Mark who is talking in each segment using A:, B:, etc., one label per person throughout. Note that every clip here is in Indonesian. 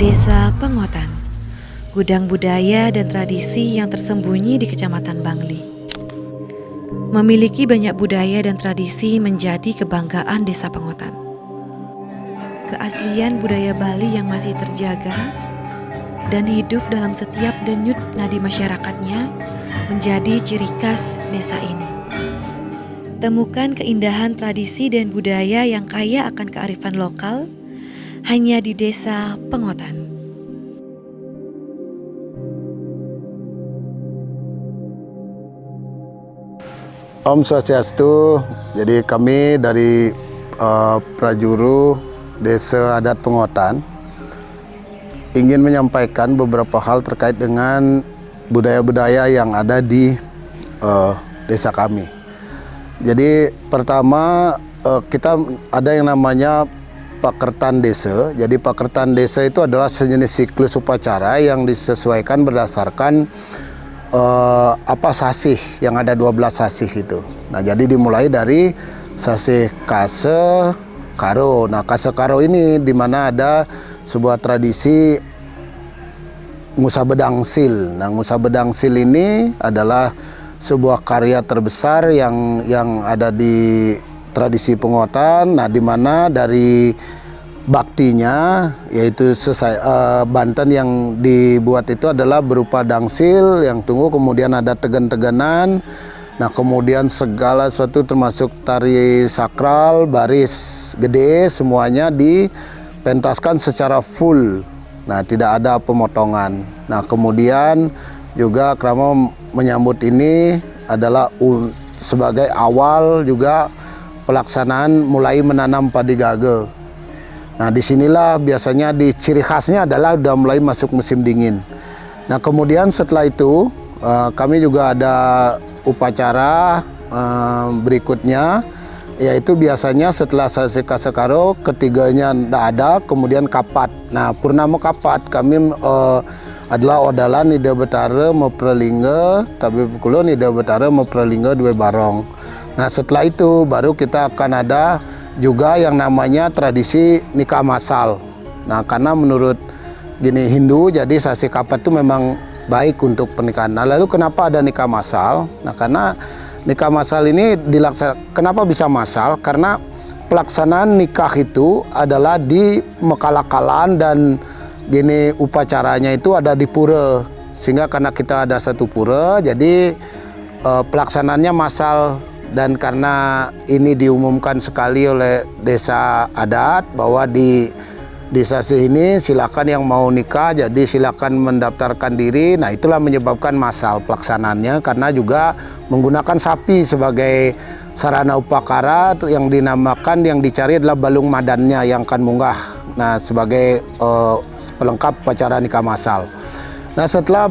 A: Desa Pengotan, gudang budaya dan tradisi yang tersembunyi di Kecamatan Bangli. Memiliki banyak budaya dan tradisi menjadi kebanggaan Desa Pengotan. Keaslian budaya Bali yang masih terjaga dan hidup dalam setiap denyut nadi masyarakatnya menjadi ciri khas desa ini. Temukan keindahan tradisi dan budaya yang kaya akan kearifan lokal hanya di Desa Pengotan.
B: Om Swastiastu. Jadi kami dari Prajuru Desa Adat Pengotan ingin menyampaikan beberapa hal terkait dengan budaya-budaya yang ada di desa kami. Jadi pertama kita ada yang namanya Pakertan Desa. Jadi Pakertan Desa itu adalah sejenis siklus upacara yang disesuaikan berdasarkan sasih yang ada 12 sasih itu. Nah, jadi dimulai dari sasih Kase Karo. Nah, Kase Karo ini di mana ada sebuah tradisi Ngusa Bedangsil. Nah, Ngusa Bedangsil ini adalah sebuah karya terbesar yang ada di tradisi Pengotan. Nah, di mana dari baktinya yaitu Banten yang dibuat itu adalah berupa dangsil yang tunggu, kemudian ada tegan-teganan. Nah, kemudian segala sesuatu termasuk tari sakral, baris gede, semuanya dipentaskan secara full. Nah, tidak ada pemotongan. Nah, kemudian juga Krama menyambut ini adalah sebagai awal juga pelaksanaan mulai menanam padi gage. Nah, disinilah biasanya ciri khasnya adalah udah mulai masuk musim dingin. Nah, kemudian setelah itu kami juga ada upacara berikutnya, yaitu biasanya setelah sasi Kase Karo ketiganya tidak ada, kemudian kapat. Nah, Purnama kapat kami adalah odalan Nida Betara Meprelingga, tapi kulo Nida Betara Meprelingga dua barong. Nah, setelah itu baru kita akan ada juga yang namanya tradisi nikah masal. Nah, karena menurut Hindu, jadi sasi kapat itu memang baik untuk pernikahan. Nah, lalu kenapa ada nikah masal? Nah, karena nikah masal ini kenapa bisa masal? Karena pelaksanaan nikah itu adalah di Mekalakalan dan upacaranya itu ada di pura. Sehingga karena kita ada satu pura, jadi pelaksanaannya masal. Dan karena ini diumumkan sekali oleh desa adat bahwa di desa ini silakan yang mau nikah, jadi silakan mendaftarkan diri. Nah, itulah menyebabkan masal pelaksanaannya, karena juga menggunakan sapi sebagai sarana upakara yang dinamakan, yang dicari adalah balung madannya yang akan munggah. Nah, sebagai pelengkap upacara nikah masal. Nah, setelah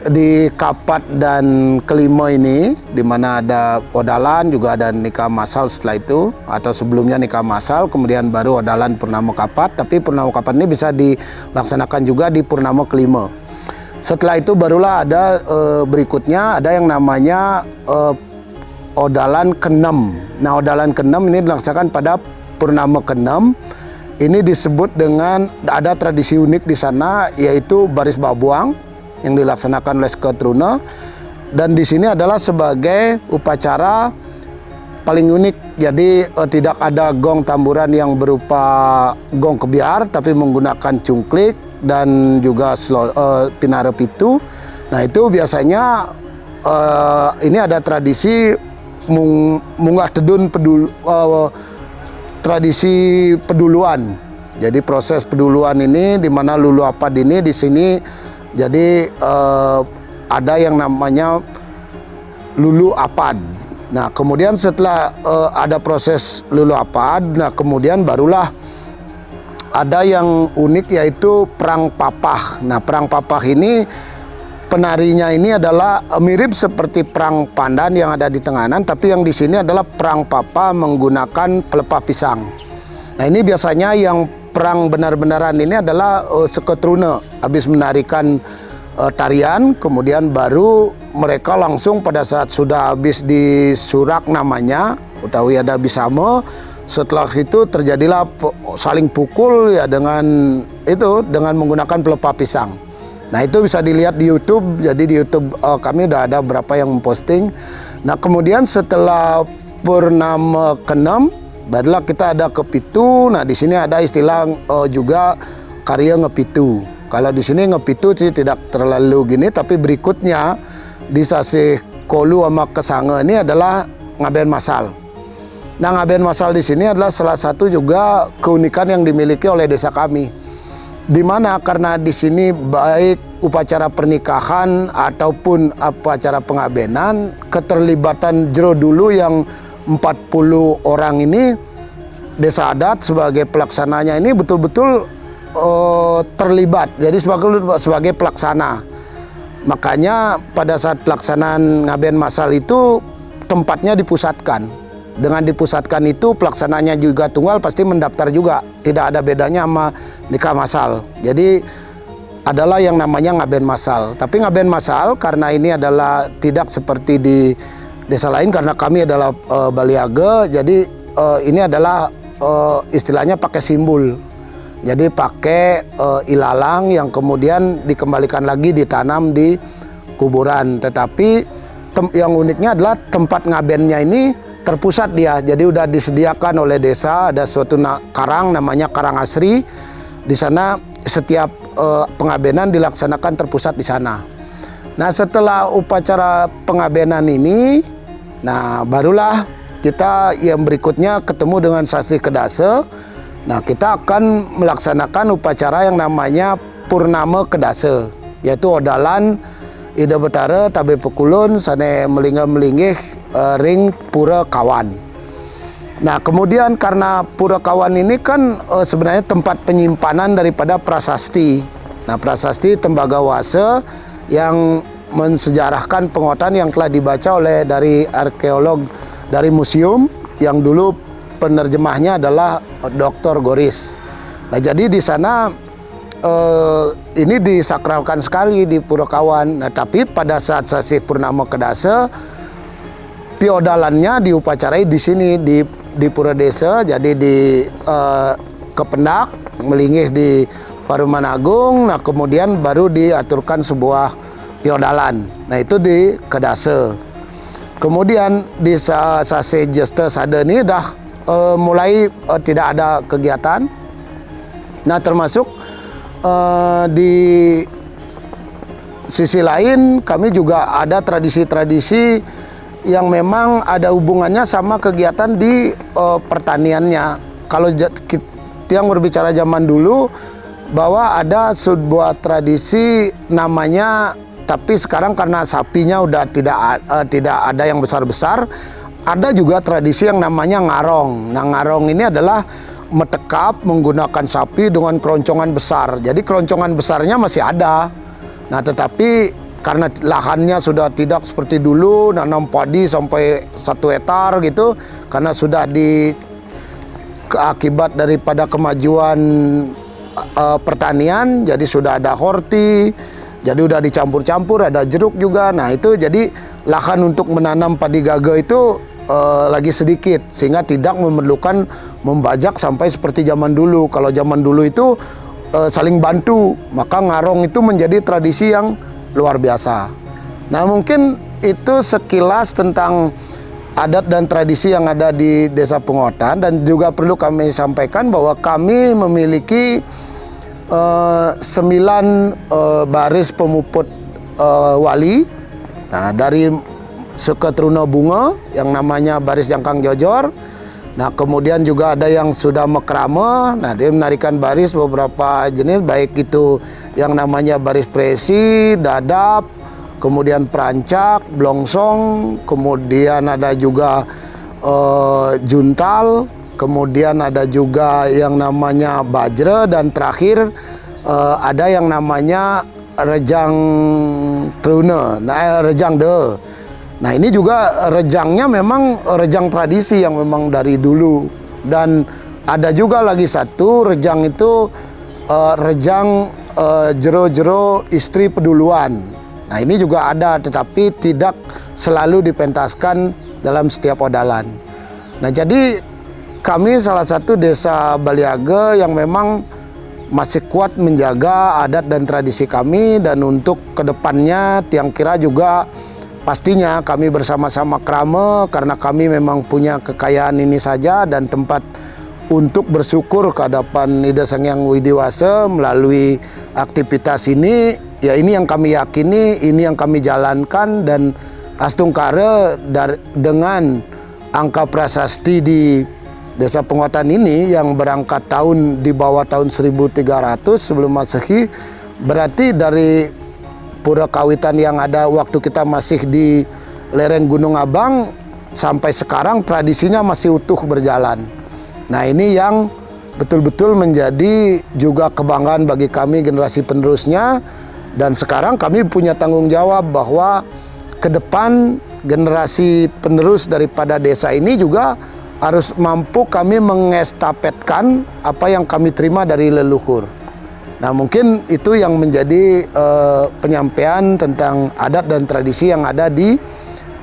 B: di kapat dan kelima ini, di mana ada odalan, juga ada nikah masal setelah itu, atau sebelumnya nikah masal, kemudian baru odalan purnama kapat. Tapi purnama kapat ini bisa dilaksanakan juga di purnama kelima. Setelah itu barulah ada berikutnya ada yang namanya odalan keenam. Nah, odalan keenam ini dilaksanakan pada purnama keenam. Ini disebut dengan, ada tradisi unik di sana, yaitu baris babuang yang dilaksanakan oleh Seketruna, dan di sini adalah sebagai upacara paling unik. Jadi tidak ada gong tamburan yang berupa gong kebiar, tapi menggunakan cungklik dan juga pinara pitu. Nah, itu biasanya ini ada tradisi munggah tedun tradisi peduluan. Jadi proses peduluan ini di mana lulu apad ini di sini. Jadi ada yang namanya lulu apad. Nah, kemudian setelah ada proses lulu apad, nah kemudian barulah ada yang unik, yaitu perang papah. Nah, perang papah ini penarinya ini adalah mirip seperti perang pandan yang ada di Tenganan, tapi yang di sini adalah perang papah menggunakan pelepah pisang. Nah, ini biasanya yang perang benar-benaran ini adalah Seketruna habis menarikan tarian, kemudian baru mereka langsung pada saat sudah habis disurak namanya utawi ada bisama, Setelah itu terjadilah saling pukul ya dengan menggunakan pelepah pisang. Nah itu bisa dilihat di YouTube. Jadi di YouTube kami udah ada beberapa yang memposting. Nah kemudian setelah purnama ke-6 barulah kita ada kepitu. Nah di sini ada istilah juga karya ngepitu. Kalau di sini ngepitu sih tidak terlalu gini, tapi berikutnya di sasih kolu sama kesange ini adalah ngaben masal. Nah, ngaben masal di sini adalah salah satu juga keunikan yang dimiliki oleh desa kami. Di mana karena di sini baik upacara pernikahan ataupun upacara pengabenan, keterlibatan jero dulu yang 40 orang ini, desa adat sebagai pelaksananya ini betul-betul terlibat. Jadi sebagai pelaksana. Makanya pada saat pelaksanaan ngaben masal itu tempatnya dipusatkan. Dengan dipusatkan itu pelaksananya juga tunggal pasti mendaftar juga. Tidak ada bedanya sama nikah masal. Jadi adalah yang namanya ngaben masal. Tapi ngaben masal karena ini adalah tidak seperti di desa lain karena kami adalah Baliage. Jadi ini adalah istilahnya pakai simbol. Jadi pakai ilalang yang kemudian dikembalikan lagi ditanam di kuburan. Tetapi yang uniknya adalah tempat ngabennya ini terpusat dia. Jadi udah disediakan oleh desa, ada suatu karang namanya Karang Asri. Di sana setiap pengabenan dilaksanakan terpusat di sana. Nah, setelah upacara pengabenan ini, nah barulah kita yang berikutnya ketemu dengan sasi kedase. Nah, kita akan melaksanakan upacara yang namanya purnama kedase, yaitu odalan Ida Betara tabe pekulun sane melinggih ring pura kawan. Nah kemudian karena pura kawan ini kan sebenarnya tempat penyimpanan daripada prasasti. Nah prasasti Tembagawase yang mensejarahkan pengotan yang telah dibaca oleh dari arkeolog dari museum yang dulu penerjemahnya adalah Dr. Goris. Nah jadi di sana ini disakralkan sekali di Pura Kawan. Nah, tapi pada saat sasi purnama kedase, piodalannya diupacarai di sini di Pura Desa. Jadi di Kependak, melinggih di Paruman Agung. Nah, kemudian baru diaturkan sebuah piodalan. Nah, itu di kedase. Kemudian di sasi Jeste Sade ini dah mulai tidak ada kegiatan. Nah, termasuk di sisi lain kami juga ada tradisi-tradisi yang memang ada hubungannya sama kegiatan di pertaniannya. Kalau yang berbicara zaman dulu bahwa ada sebuah tradisi namanya, tapi sekarang karena sapinya udah tidak ada yang besar-besar, ada juga tradisi yang namanya ngarong. Nah ngarong ini adalah metekap menggunakan sapi dengan keroncongan besar. Jadi keroncongan besarnya masih ada. Nah tetapi karena lahannya sudah tidak seperti dulu nanam padi sampai 1 hektar gitu, karena sudah akibat daripada kemajuan pertanian, jadi sudah ada horti, jadi udah dicampur-campur, ada jeruk juga. Nah itu jadi lahan untuk menanam padi gaga itu lagi sedikit, sehingga tidak memerlukan membajak sampai seperti zaman dulu. Kalau zaman dulu itu saling bantu, maka ngarong itu menjadi tradisi yang luar biasa. Nah mungkin itu sekilas tentang adat dan tradisi yang ada di Desa Pengotan. Dan juga perlu kami sampaikan bahwa kami memiliki 9 baris pemuput wali. Nah dari Seketruna Bunga yang namanya baris Jangkang Jojor. Nah kemudian juga ada yang sudah mekrama. Nah dia menarikan baris beberapa jenis, baik itu yang namanya baris Presi, Dadap, kemudian Perancak, Blongsong, kemudian ada juga Juntal, kemudian ada juga yang namanya Bajra, dan terakhir ada yang namanya Rejang Truna, Rejang De. Nah ini juga rejangnya memang rejang tradisi yang memang dari dulu. Dan ada juga lagi satu rejang itu rejang jero-jero istri peduluan. Nah ini juga ada, tetapi tidak selalu dipentaskan dalam setiap odalan. Nah jadi kami salah satu desa Baliage yang memang masih kuat menjaga adat dan tradisi kami, dan untuk kedepannya Tiang Kira juga pastinya kami bersama-sama krame karena kami memang punya kekayaan ini saja dan tempat untuk bersyukur ke hadapan Ida Sang Hyang Widi Wasa melalui aktivitas ini. Ya ini yang kami yakini, ini yang kami jalankan, dan Astungkara dengan angka prasasti di Desa Penguatan ini yang berangkat di bawah tahun 1300 sebelum Masehi, berarti dari pura kawitan yang ada waktu kita masih di lereng Gunung Abang sampai sekarang tradisinya masih utuh berjalan. Nah ini yang betul-betul menjadi juga kebanggaan bagi kami generasi penerusnya, dan sekarang kami punya tanggung jawab bahwa ke depan generasi penerus daripada desa ini juga harus mampu kami mengestafetkan apa yang kami terima dari leluhur. Nah mungkin itu yang menjadi penyampaian tentang adat dan tradisi yang ada di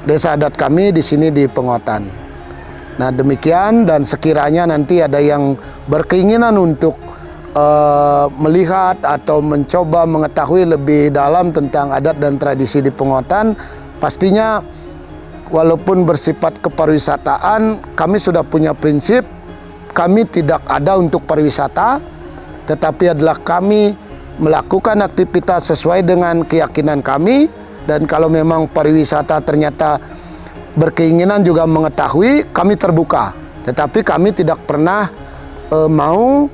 B: desa adat kami di sini di Penguatan. Nah demikian, dan sekiranya nanti ada yang berkeinginan untuk melihat atau mencoba mengetahui lebih dalam tentang adat dan tradisi di Penguatan, pastinya walaupun bersifat kepariwisataan, kami sudah punya prinsip, kami tidak ada untuk pariwisata, tetapi adalah kami melakukan aktivitas sesuai dengan keyakinan kami, dan kalau memang pariwisata ternyata berkeinginan juga mengetahui, kami terbuka. Tetapi kami tidak pernah mau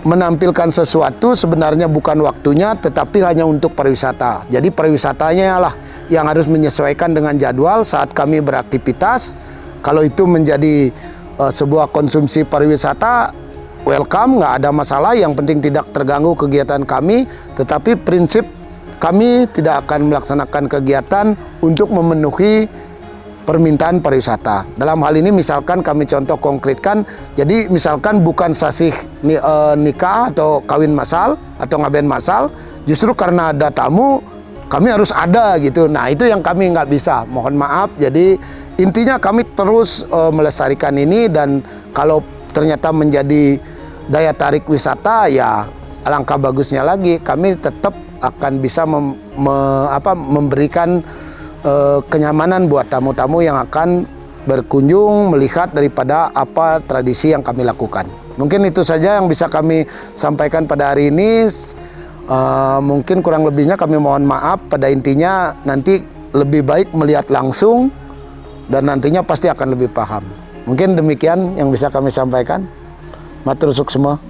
B: menampilkan sesuatu sebenarnya bukan waktunya, tetapi hanya untuk pariwisata. Jadi pariwisatanya lah yang harus menyesuaikan dengan jadwal saat kami beraktivitas. Kalau itu menjadi sebuah konsumsi pariwisata, welcome, nggak ada masalah. Yang penting tidak terganggu kegiatan kami. Tetapi prinsip kami tidak akan melaksanakan kegiatan untuk memenuhi permintaan pariwisata. Dalam hal ini misalkan kami contoh konkretkan, jadi misalkan bukan sasih nikah atau kawin masal atau ngaben masal, justru karena ada tamu kami harus ada gitu. Nah itu yang kami nggak bisa, mohon maaf. Jadi intinya kami terus melestarikan ini, dan kalau ternyata menjadi daya tarik wisata, ya alangkah bagusnya lagi kami tetap akan bisa memberikan kenyamanan buat tamu-tamu yang akan berkunjung melihat daripada apa tradisi yang kami lakukan. Mungkin itu saja yang bisa kami sampaikan pada hari ini. Mungkin kurang lebihnya kami mohon maaf. Pada intinya nanti lebih baik melihat langsung, dan nantinya pasti akan lebih paham. Mungkin demikian yang bisa kami sampaikan. Matur suksma.